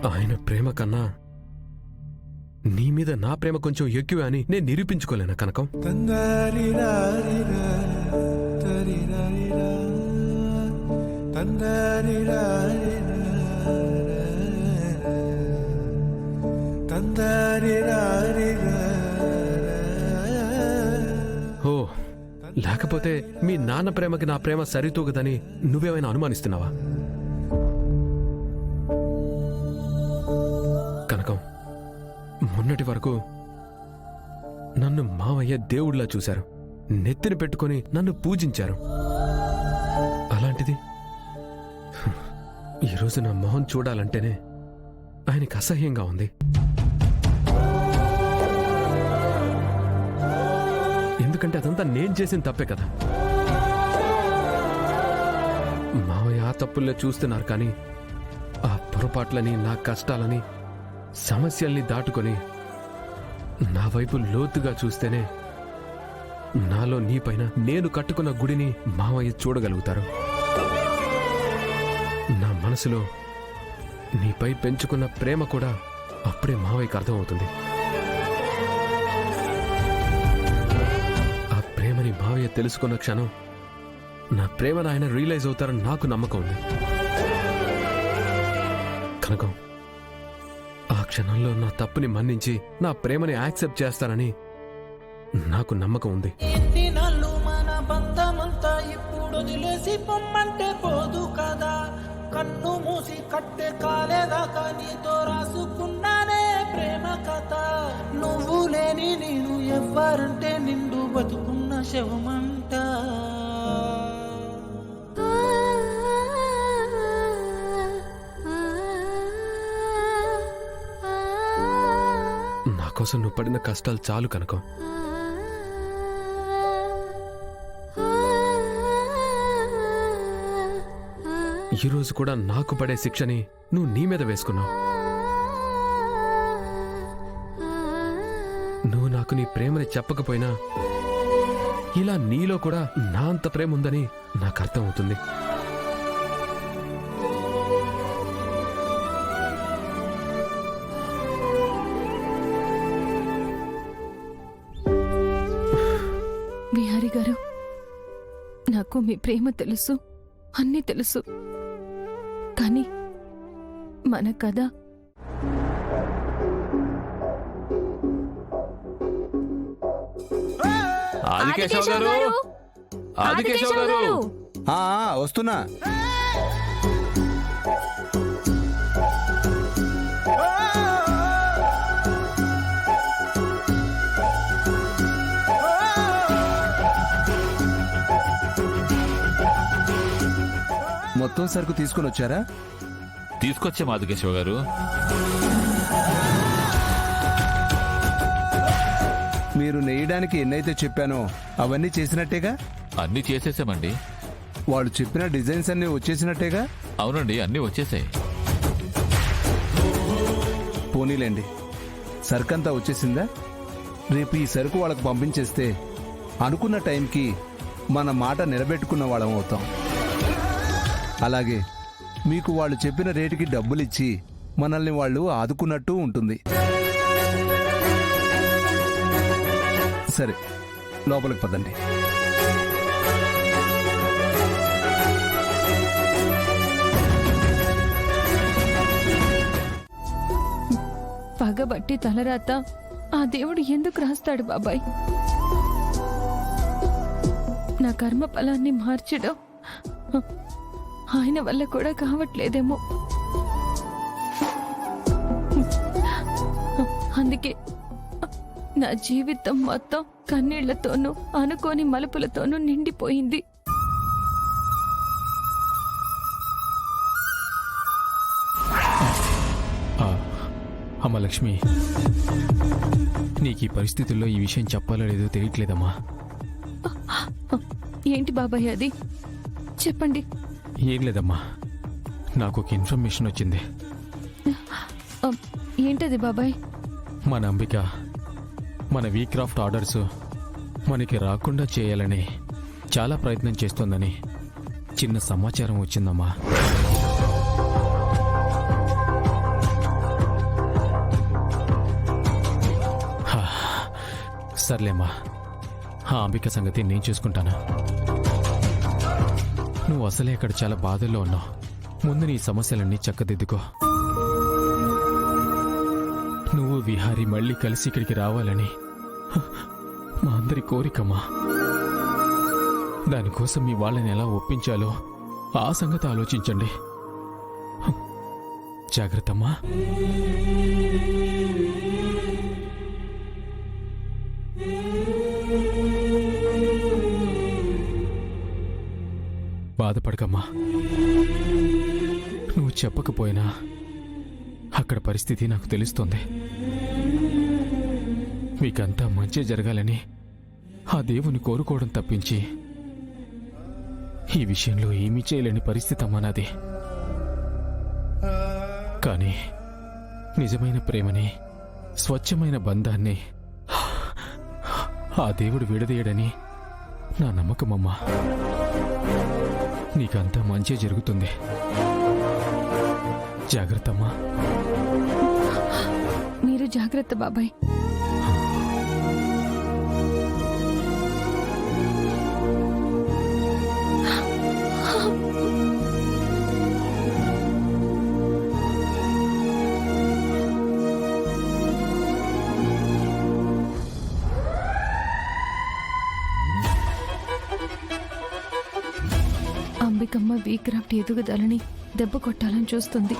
ఆయన ప్రేమ కన్నా నీ మీద నా ప్రేమ కొంచెం ఎక్కువ అని నేను నిరూపించుకోలేనా కనకం? ఓ, లేకపోతే మీ నాన్న ప్రేమకి నా ప్రేమ సరితూగదని నువ్వేమైనా అనుమానిస్తున్నావా? కనకం, మొన్నటి వరకు నన్ను మావయ్య దేవుడిలా చూశారు, నెత్తిన పెట్టుకుని నన్ను పూజించారు. అలాంటిది ఈరోజు నా మొహం చూడాలంటేనే ఆయనకి అసహ్యంగా ఉంది. ఎందుకంటే అదంతా నేను చేసిన తప్పే కదా. మావయ్య ఆ తప్పుల్లో చూస్తున్నారు, కానీ ఆ పొరపాట్లని, నా కష్టాలని, సమస్యల్ని దాటుకొని నా వైపు లోతుగా చూస్తేనే నాలో నీపైన నేను కట్టుకున్న గుడిని మావయ్య చూడగలుగుతారు. నా మనసులో నీపై పెంచుకున్న ప్రేమ కూడా అప్పుడే మావయ్యకు అర్థమవుతుంది. ఆ ప్రేమని మావయ్య తెలుసుకున్న క్షణం నా ప్రేమను ఆయన రియలైజ్ అవుతారని నాకు నమ్మకం ఉంది. కనకం, ఆ క్షణంలో నా తప్పుని మన్నించి నా ప్రేమని యాక్సెప్ట్ చేస్తారని నాకు నమ్మకం ఉంది. మన బంధమంతా ఇప్పుడు వదిలేసి పొమ్మంటే పోదు కదా. కన్ను మూసి కట్టే కాలేదాకా నీతో రాసుకున్నానే ప్రేమ కథ. నువ్వు లేని నేను ఎవ్వరంటే నిండు బతుకున్న శవమంట. నా కోసం నువ్వు పడిన కష్టాలు చాలు కనకం. ఈరోజు కూడా నాకు పడే శిక్షని నువ్వు నీ మీద వేసుకున్నావు. నువ్వు నాకు నీ ప్రేమని చెప్పకపోయినా ఇలా నీలో కూడా నా అంత ప్రేమ ఉందని నాకు అర్థం అవుతుంది. విహారీ గారు, నాకు మీ ప్రేమ తెలుసు, అన్నీ తెలుసు. కానీ మన కథ వస్తున్నా. మొత్తం సరుకు తీసుకుని వచ్చారా? తీసుకొచ్చే మాధుకేశ్వ గారు. మీరు నెయ్యడానికి ఎన్నైతే చెప్పానో అవన్నీ చేసినట్టేగా? అన్నీ చేసేసామండి. వాళ్ళు చెప్పిన డిజైన్స్ అన్నీ వచ్చేసినట్టేగా? అవునండి, అన్నీ వచ్చేసాయి. పోనీలేండి, సరుకంతా వచ్చేసిందా? రేపు ఈ సరుకు వాళ్ళకు పంపించేస్తే అనుకున్న టైంకి మన మాట నిలబెట్టుకున్న వాళ్ళం అవుతాం. అలాగే మీకు వాళ్ళు చెప్పిన రేటుకి డబ్బులిచ్చి మనల్ని వాళ్ళు ఆదుకున్నట్టు ఉంటుంది. సరే, లోపలికి పదండి. పగబట్టి తలరాత ఆ దేవుడు ఎందుకు రాస్తాడు బాబాయ్? నా కర్మ ఫలాన్ని మార్చడం ఆయన వల్ల కూడా కావట్లేదేమో. అందుకే నా జీవితం మొత్తం కన్నీళ్లతోనూ అనుకోని మలుపులతోనూ నిండిపోయింది. అమ్మ లక్ష్మి, నీకు ఈ పరిస్థితుల్లో ఈ విషయం చెప్పాలో లేదో తెలియట్లేదమ్మా. ఏంటి బాబాయ్ అది? చెప్పండి. ఏం లేదమ్మా, నాకు ఒక ఇన్ఫర్మేషన్ వచ్చింది. ఏంటది బాబాయ్? మన అంబిక మన వీక్రాఫ్ట్ ఆర్డర్స్ మనకి రాకుండా చేయాలని చాలా ప్రయత్నం చేస్తోందని చిన్న సమాచారం వచ్చిందమ్మా. సర్లేమ్మా, ఆ అంబిక సంగతి నేను చూసుకుంటాను. నువ్వు అసలే అక్కడ చాలా బాధల్లో ఉన్నావు. ముందు నీ సమస్యలన్నీ చక్కదిద్దుకో. నువ్వు విహారీ మళ్ళీ కలిసి ఇక్కడికి రావాలని మా అందరి కోరికమ్మా. దానికోసం మీ వాళ్ళని ఎలా ఒప్పించాలో ఆ సంగతి ఆలోచించండి. జాగ్రత్తమ్మా. బాధపడకమ్మా. నువ్వు చెప్పకపోయినా అక్కడ పరిస్థితి నాకు తెలుస్తోంది. మీకంతా మంచి జరగాలని ఆ దేవుని కోరుకోవడం తప్పించి ఈ విషయంలో ఏమీ చేయలేని పరిస్థితి అమ్మా నాది. కానీ నిజమైన ప్రేమని, స్వచ్ఛమైన బంధాన్ని ఆ దేవుడు విడదీయడని నా నమ్మకమమ్మా. నీకంతా మంచి జరుగుతుంది. జాగ్రత్తమ్మా. మీరు జాగ్రత్త బాబాయ్. అంబికమ్మ వీక్రాఫ్ట్ ఎదుగుదలని దెబ్బ కొట్టాలని చూస్తుంది.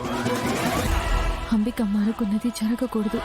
అంబికమ్మ అనుకున్నది జరగకూడదు.